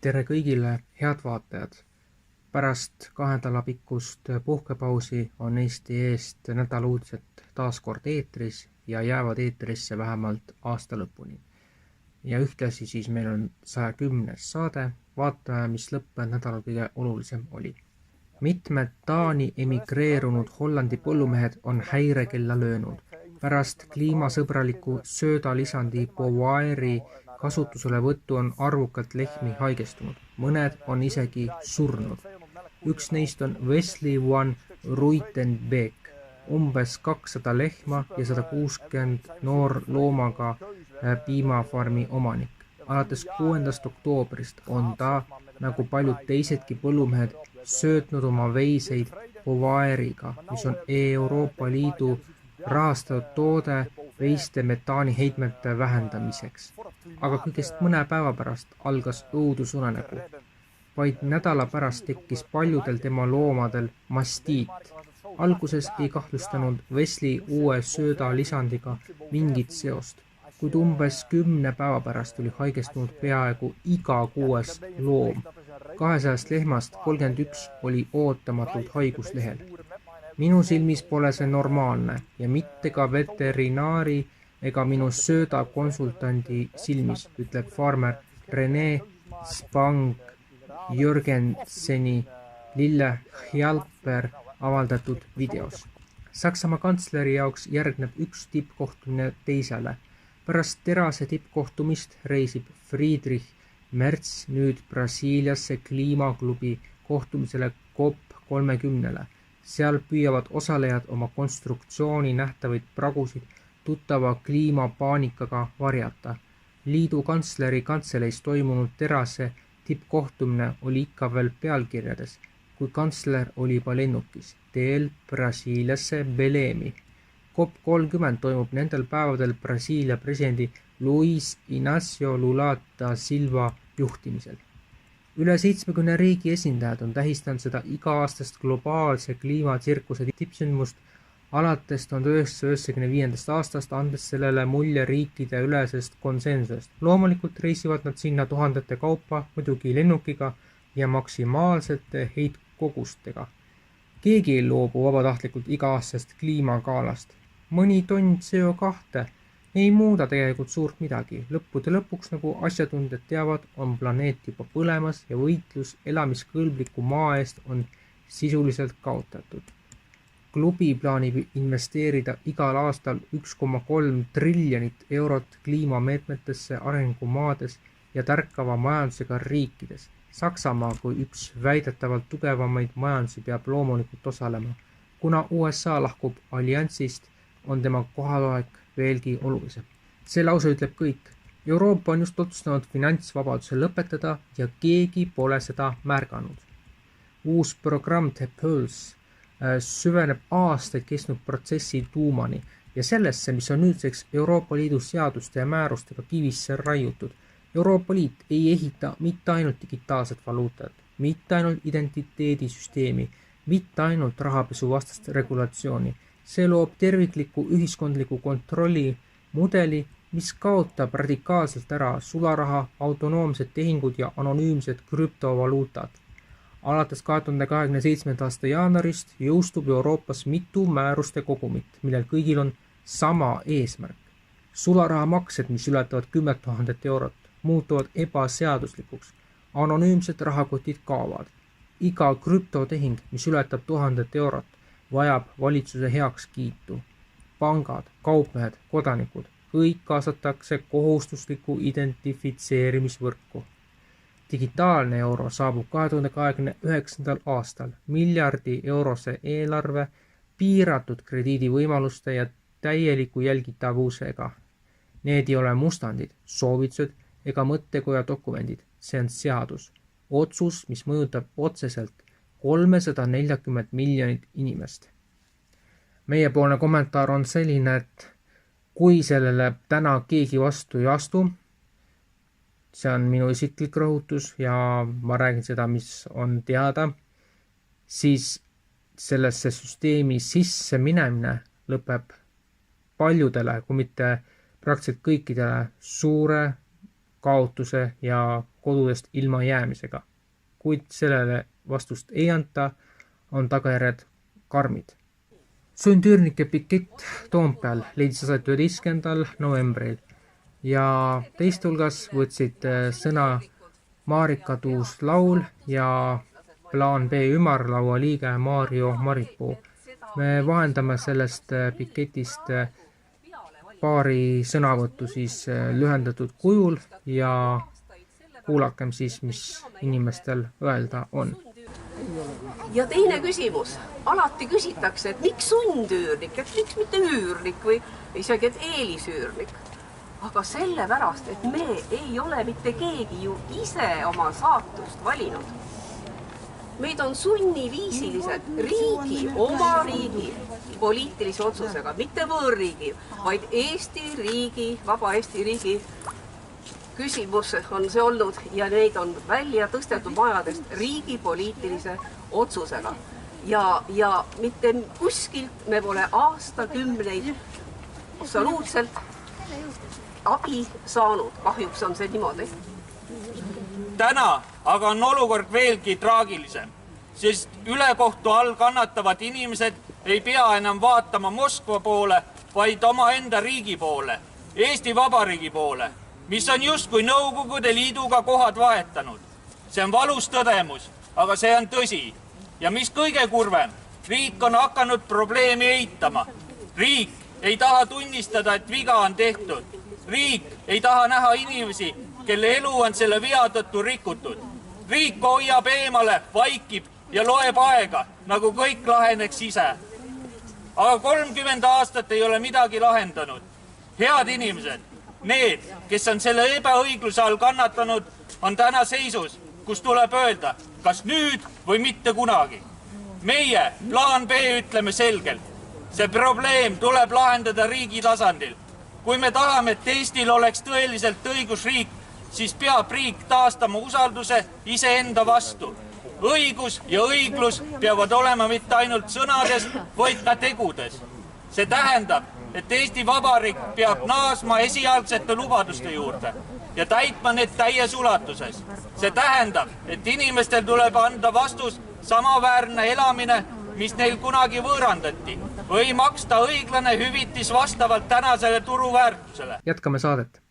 Tere kõigile, head vaatajad! Pärast 2 nädala pikkust puhkepausi on Eesti eest nädal-uudised taas kord eetris ja jäävad eetrisse vähemalt aasta lõpuni. Ja ühtlasi siis meil on 110. saade, vaatame, mis lõppnädalal kõige olulisem oli. Mitmed Taani emigreerunud Hollandi põllumehed on häirekella löönud. Pärast kliimasõbraliku söödalisandi Bovaeri kasutuselevõttu on arvukalt lehmi haigestunud. Mõned on isegi surnud. Üks neist on Wesley van Ruitenbeek, umbes 200 lehma ja 160 noorloomaga piimafarmi omanik. Alates 6. oktoobrist on ta, nagu paljud teisedki põllumehed, söötnud oma veiseid Bovaeriga, mis on Euroopa Liidu rahastatud toode veiste metaani heitmete vähendamiseks. Aga kõigest mõne päeva pärast algas õudusunenägu. Vaid nädala pärast tekkis paljudel tema loomadel mastiit. Alguses ei kahtlustanud Wesley uue söödalisandiga mingit seost, kuid umbes 10 päeva pärast oli haigestunud peaaegu iga 6. loom. 200 lehmast 31 oli ootamatult haiguslehel. Minu silmis pole see normaalne ja mitte ka veterinaari ega minu söödakonsultandi silmis, ütleb farmer René Spang-Jürgenseni Lille Hjalper avaldatud videos. Saksamaa kantsleri jaoks järgneb üks tippkohtumine teisele. Pärast terase tippkohtumist reisib Friedrich Merz nüüd Brasiiliasse kliimaklubi kohtumisele COP30. Seal püüavad osalejad oma konstruktsiooni nähtavaid pragusid tuttava kliimapaanikaga varjata. Liidu kantsleri kantseleis toimunud terase tippkohtumine oli ikka veel pealkirjades, kui kantsler oli juba lennukis, teel Brasiiliasse Belemi. COP30 toimub nendel päevadel Brasiilia presidendi Luis Inácio Lula da Silva juhtimisel. Üle 70 riigi esindajad on tähistanud seda iga-aastast globaalse kliimatsirkuse tippsündmust alates 1995. aastast, andes sellele mulje riikide ülesest konsensusest. Loomulikult reisivad nad sinna tuhandete kaupa, muidugi lennukiga ja maksimaalsete heitkogustega. Keegi ei loobu vabatahtlikult iga-aastast kliimakaalast. Mõni tonn CO2 ei muuda tegelikult suurt midagi. Lõppude lõpuks, nagu asjatundjad teavad, on planeet juba põlemas ja võitlus elamiskõlbliku maa eest on sisuliselt kaotatud. Klubi plaanib investeerida igal aastal 1,3 triljonit eurot kliimameetmetesse arengumaades ja tärkava majandusega riikides. Saksamaa kui üks väidetavalt tugevamaid majandusi peab loomulikult osalema. Kuna USA lahkub alliansist, on tema kohalolek veelgi olulisem. See lause ütleb kõik. Euroopa on just otsustanud finantsvabaduse lõpetada ja keegi pole seda märganud. Uus programm The Pulse süveneb aastaid kestnud protsessi tuumani ja sellesse, mis on nüüdseks Euroopa Liidu seaduste ja määrustega kivisse raiutud. Euroopa Liit ei ehita mitte ainult digitaalset valuutat, mitte ainult identiteedisüsteemi, mitte ainult rahapesuvastast regulatsiooni. See loob tervikliku ühiskondliku kontrolli mudeli, mis kaotab radikaalselt ära sularaha, autonoomsed tehingud ja anonüümsed krüptovaluutad. Alates 2027. aasta jaanuarist jõustub Euroopas mitu määruste kogumit, millel kõigil on sama eesmärk. Sularahamaksed, mis ületavad 10 000 eurot, muutuvad ebaseaduslikuks. Anonüümsed rahakotid kaovad. Iga krüptotehing, mis ületab 1000 eurot, vajab valitsuse heakskiitu. Pangad, kaupmehed, kodanikud, kõik kaasatakse kohustusliku identifitseerimisvõrku. Digitaalne euro saabub 2029. aastal miljardi eurose eelarve, piiratud krediidivõimaluste ja täieliku jälgitavusega. Need ei ole mustandid, soovitused ega mõttekoja dokumendid. See on seadus. Otsus, mis mõjutab otseselt 340 miljonit inimest. Meiepoolne kommentaar on selline, et kui sellele täna keegi vastu ei astu, see on minu isiklik rõhutus ja ma räägin seda, mis on teada, siis sellesse süsteemi sisse minemine lõpeb paljudele, kui mitte praktiliselt kõikidele suure kaotuse ja kodudest ilma jäämisega. Kuid sellele vastust ei anta, on tagajärjed karmid. Sundüürnike pikett Toompeal leidis aset 11. novembril ja teiste hulgas võtsid sõna Marika Tuus-Laul ja Plaan B ümarlaua liige Mario Maripuu. Me vahendame sellest piketist paari sõnavõttu siis lühendatud kujul ja kuulakem siis, mis inimestel öelda on. Ja teine küsimus. Alati küsitakse, et miks sundüürnik, et miks mitte üürnik või isegi et eelisüürnik. Aga sellepärast, et me ei ole mitte keegi ju ise oma saatust valinud. Meid on sunniviisiliselt riigi, oma riigi poliitilise otsusega, mitte võõrriigi, vaid Eesti riigi, vaba Eesti riigi küsimus on see olnud ja neid on välja tõstetud majadest riigi poliitilise otsusega. Ja mitte kuskilt me pole aastakümneid absoluutselt abi saanud. Kahjuks on see niimoodi. Täna aga on olukord veelgi traagilisem, sest ülekohtu all kannatavad inimesed ei pea enam vaatama Moskva poole, vaid omaenda riigi poole, Eesti Vabariigi poole, mis on justkui Nõukogude Liiduga kohad vahetanud. See on valus tõdemus, aga see on tõsi. Ja mis kõige kurvem, riik on hakanud probleemi eitama. Riik ei taha tunnistada, et viga on tehtud. Riik ei taha näha inimesi, kelle elu on selle vea tõttu rikutud. Riik hoiab eemale, vaikib ja loeb aega, nagu kõik laheneks ise. Aga 30 aastat ei ole midagi lahendanud. Head inimesed, need, kes on selle ebaõigluse all kannatanud, on täna seisus, kus tuleb öelda, kas nüüd või mitte kunagi. Meie, plaan B, ütleme selgelt. See probleem tuleb lahendada riigi tasandil. Kui me tahame, et Eestil oleks tõeliselt õigusriik, siis peab riik taastama usalduse iseenda vastu. Õigus ja õiglus peavad olema mitte ainult sõnades, vaid ka tegudes. See tähendab, et Eesti Vabariik peab naasma esialgsete lubaduste juurde ja täitma need täies ulatuses. See tähendab, et inimestel tuleb anda vastus samaväärne elamine, mis neil kunagi võõrandati, või maksta õiglane hüvitis vastavalt tänasele turuväärtusele. Jätkame saadet.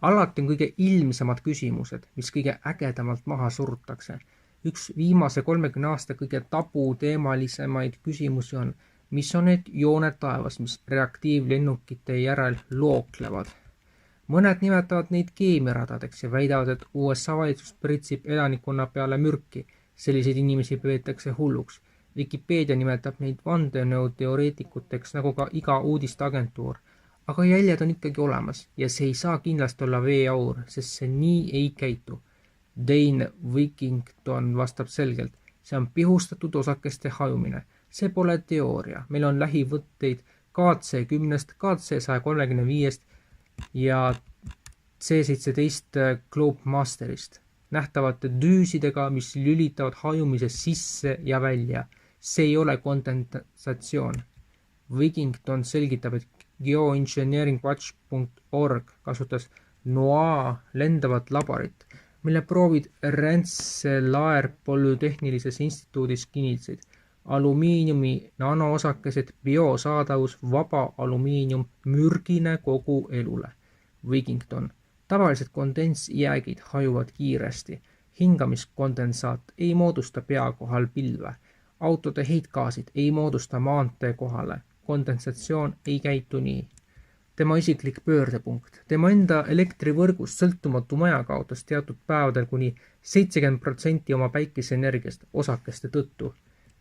Alati on kõige ilmsemad küsimused, mis kõige ägedamalt maha surutakse. Üks viimase 30 aasta kõige tabuteemalisemaid küsimusi on, mis on need jooned taevas, mis reaktiivlennukite järel looklevad. Mõned nimetavad neid keemiaradadeks ja väidavad, et USA valitsus pritsib elanikkonna peale mürki. Selliseid inimesi peetakse hulluks. Wikipedia nimetab neid vandenõuteoreetikuteks nagu ka iga uudisteagentuur. Aga jäljed on ikkagi olemas ja see ei saa kindlasti olla veeaur, sest see nii ei käitu. Dane Wigington vastab selgelt, see on pihustatud osakeste hajumine. See pole teooria. Meil on lähivõtteid KC10, KC135 ja C17 Globe Masterist. Nähtavate düüsidega, mis lülitavad hajumise sisse ja välja. See ei ole kondensatsioon. Wigington selgitab, et geoengineeringwatch.org kasutas NOAA lendavat laborit, mille proovid Rensselaer Polütehnilises instituudis kinnitasid. Alumiiniumi nanoosakesed, biosaadavus, vaba alumiinium, mürgine kogu elule. Wigington. Tavaliselt kondensjäägid hajuvad kiiresti. Hingamiskondensaat ei moodusta pea kohal pilve. Autode heitgaasid ei moodusta maantee kohale. Kondensatsioon ei käitu nii. Tema isiklik pöördepunkt. Tema enda elektrivõrgust sõltumatu maja kaotas teatud päevadel kuni 70% oma päikeseenergiast osakeste tõttu.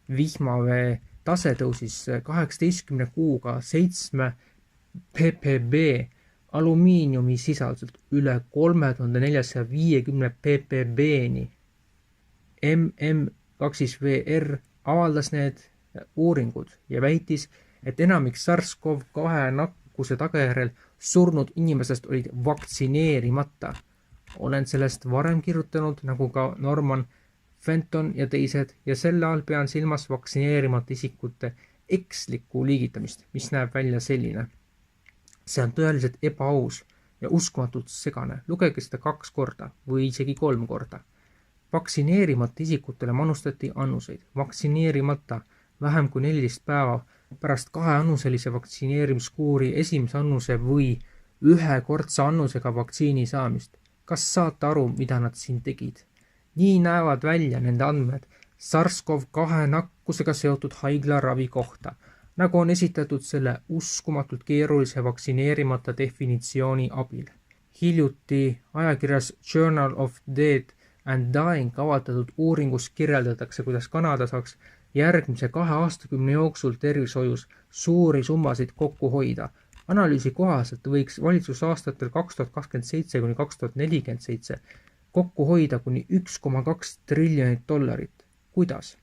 Vihmavee tase tõusis 18 kuuga 7 ppb, alumiiniumi sisalduselt üle 3450 ppb-ni. MM2VR avaldas need uuringud ja väitis, et enamik SARS-CoV-2 nakkuse tagajärjel surnud inimesest olid vaktsineerimata. Olen sellest varem kirjutanud, nagu ka Norman Fenton ja teised, ja selle all pean silmas vaktsineerimata isikute ekslikku liigitamist, mis näeb välja selline. See on tõeliselt ebaaus. ja uskumatult segane. Lugege seda 2 korda või isegi 3 korda. Vaktsineerimata isikutele manustati annuseid. Vaktsineerimata vähem kui 14 päeva pärast 2-annuselise vaktsineerimiskuuri esimese annuse või 1-kordse annusega vaktsiini saamist. Kas saate aru, mida nad siin tegid? Nii näevad välja nende andmed SARS-CoV-2 nakkusega seotud haiglaravi kohta, nagu on esitatud selle uskumatult keerulise vaktsineerimata definitsiooni abil. Hiljuti ajakirjas Journal of Death and Dying avaldatud uuringus kirjeldatakse, kuidas Kanada saaks järgmise 2 aastakümne jooksul tervishoius suuri summasid kokku hoida. Analüüsi kohaselt võiks valitsus aastatel 2027 kuni 2047 kokku hoida kuni $1,2 triljonit. Kuidas?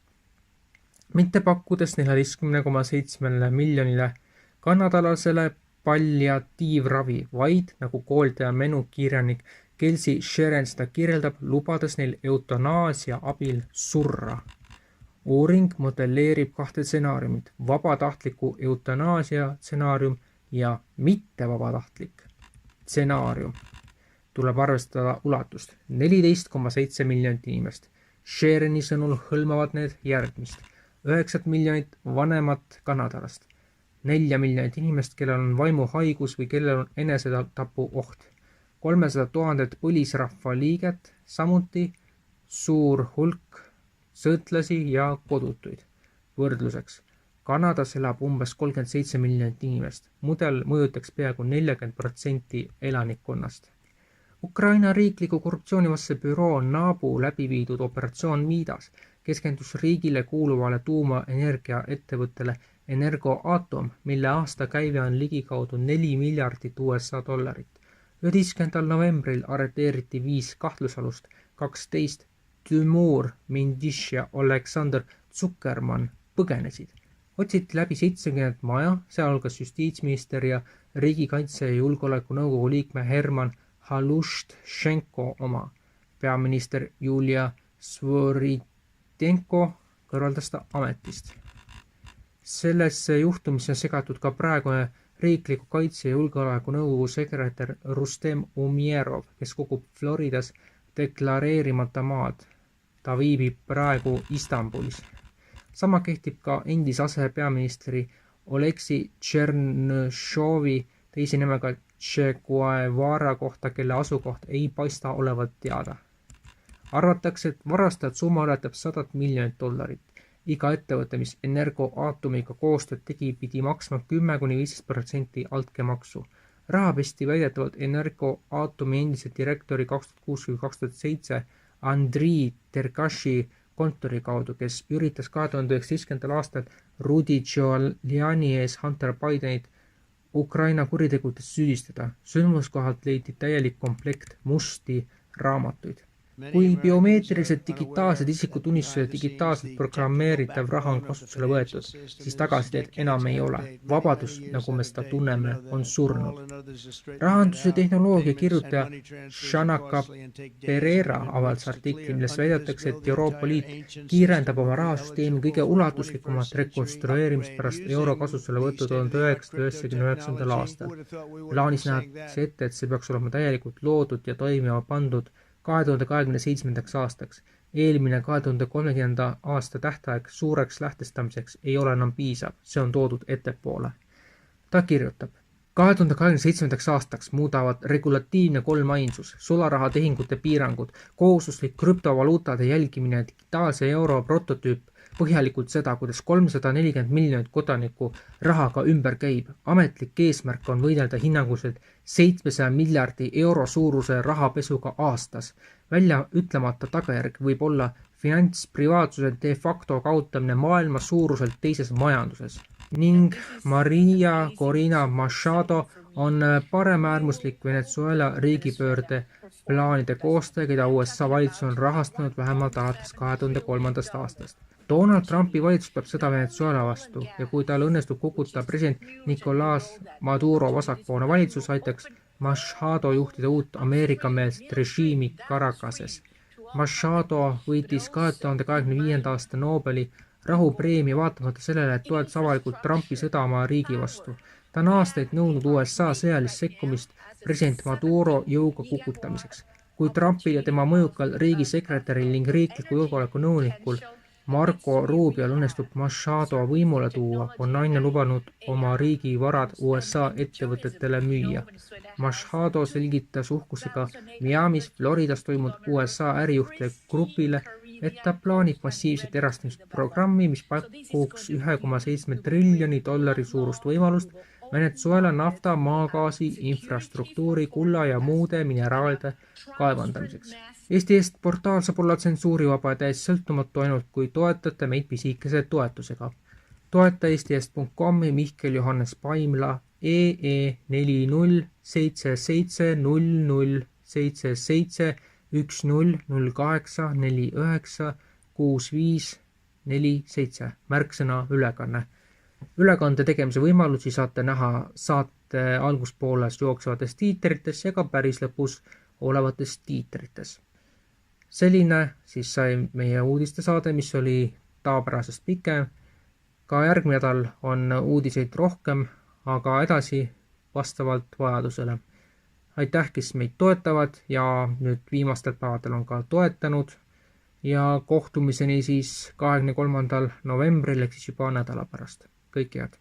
Mitte pakkudes 14,7 miljonile kanadalasele palliatiivravi, vaid nagu kooldaja menukirjanik Kelsey Sharon seda kirjeldab, lubades neil eutanaasia abil surra. Uuring modelleerib 2 stsenaariumit, vabatahtliku eutanaasia stsenaarium ja mittevabatahtlik stsenaarium. Tuleb arvestada ulatust 14,7 miljonit inimest. Sharoni sõnul hõlmavad need järgmist: 9 miljonit vanemat kanadalast, 4 miljonit inimest, kellel on vaimuhaigus või kellel on enesetapu oht, 300 000 põlisrahva liiget, samuti suur hulk sõltlasi ja kodutuid. Võrdluseks, Kanadas elab umbes 37 miljonit inimest. Mudel mõjutaks peaaegu 40% elanikkonnast. Ukraina riikliku korruptsioonivastase büroo NABU läbiviidud operatsioon Midas keskendus riigile kuuluvale tuumaenergiaettevõttele Energoatom, mille aastakäive on ligikaudu $4 miljardit. 11. novembril arreteeriti 5 kahtlusalust, 12 Tümur Mindish ja Oleksandr Zuckerman põgenesid. Otsiti läbi 70 maja, sealhulgas justiitsminister ja riigikaitse ja julgeoleku nõukogu liikme Herman Halushchenko oma. Peaminister Julia Svoridenko kõrvaldas ta ametist. Sellesse juhtumisse on segatud ka praegune riikliku kaitse ja julgeoleku nõukogu sekretär Rustem Umierov, kes kogub Floridas deklareerimata maad. Ta viibib praegu Istanbulis. Sama kehtib ka endise asepeaministri Oleksi Tšernšovi teise nimega Che Guevara kohta, kelle asukoht ei paista olevat teada. Arvatakse, et varastajad summa ületab $100 miljonit. Iga ettevõte, mis Energoatomiga koostööd tegi, pidi maksma 10–15% altkäemaksu. Raha pesti väidetavalt Energoatomi endise direktori 2006–2007 Andrii Terkashi kontori kaudu, kes üritas 2019. aastal Rudy Giuliani ees Hunter Bidenit Ukraina kuritegudest süüdistada. Sündmuskohalt leiti täielik komplekt musti raamatuid. Kui biomeetrilised digitaalsed isikutunnistused digitaalselt programmeeritav raha on kasutusele võetud, siis tagasiteed enam ei ole. Vabadus, nagu me seda tunneme, on surnud. Rahandus- ja tehnoloogia kirjutaja Shanaka Pereira avaldas artikli, milles väidetakse, et Euroopa Liit kiirendab oma rahasüsteemi kõige ulatuslikumat rekonstrueerimist pärast euro kasutusele võttu 1999. aastal. Plaanis nähakse ette, et see peaks olema täielikult loodud ja toimima pandud 2027. aastaks. Eelmine 2030. aasta tähtaeg suureks lähtestamiseks ei ole enam piisav, see on toodud ettepoole. Ta kirjutab: 2027. aastaks muudavad regulatiivne 3 ainsus, sularahatehingute piirangud, kohustuslik krüptovaluutade jälgimine ja digitaalse euro prototüüp põhjalikult seda, kuidas 340 miljonit kodanikku rahaga ümber käib. Ametlik eesmärk on võidelda hinnanguliselt 700 miljardi euro suuruse rahapesuga aastas. Välja ütlemata tagajärg võib olla finantsprivaatsuse de facto kaotamine maailma suuruselt teises majanduses. Ning Maria Corina Machado on paremäärmuslik Venezuela riigipöörde plaanide koostaja, keda USA valitsus on rahastanud vähemalt alates 2003. aastast. Donald Trumpi valitsus peab sõda Venezuela vastu ja kui tal õnnestub kukutada president Nicolás Maduro vasakpoolne valitsus, aitaks Machado juhtida uut Ameerika-meelset režiimi Caracases. Machado võitis 2025. aasta Nobeli rahupreemia vaatamata sellele, et toetas avalikult Trumpi sõda oma riigi vastu. Ta on aastaid nõudnud USA sõjalist sekkumist president Maduro jõuga kukutamiseks. Kui Trumpil ja tema mõjukal riigisekretäril ning riikliku julgeoleku nõunikul Marco Rubiol õnnestub Machado võimule tuua, on naine lubanud oma riigi varad USA ettevõtetele müüa. Machado selgitas uhkusega Miamis, Floridas toimunud USA ärijuhtide grupile, et ta plaanib massiivset erastamisprogrammi, mis pakuks $1,7 triljoni suurust võimalust Venezuela nafta, maagaasi, infrastruktuuri, kulla ja muude mineraalide kaevandamiseks. Eesti Eest portaal saab olla tsensuurivaba ja täiesti sõltumatu ainult, kui toetate meid pisikese toetusega. Toeta eestiest.com Mihkel Johannes Paimla EE 4077 märksõna ülekanne. Ülekande tegemise võimalusi saate näha saate alguspooles jooksvates tiitrites ja ka päris lõpus olevates tiitrites. Selline siis sai meie uudistesaade, mis oli tavapärasest pikem. Ka järgmine nädal on uudiseid rohkem, aga edasi vastavalt vajadusele. Aitäh, kes meid toetavad ja nüüd viimastel päevadel on ka toetanud ja kohtumiseni siis 23. novembril ehk siis juba nädala pärast. Kõike head!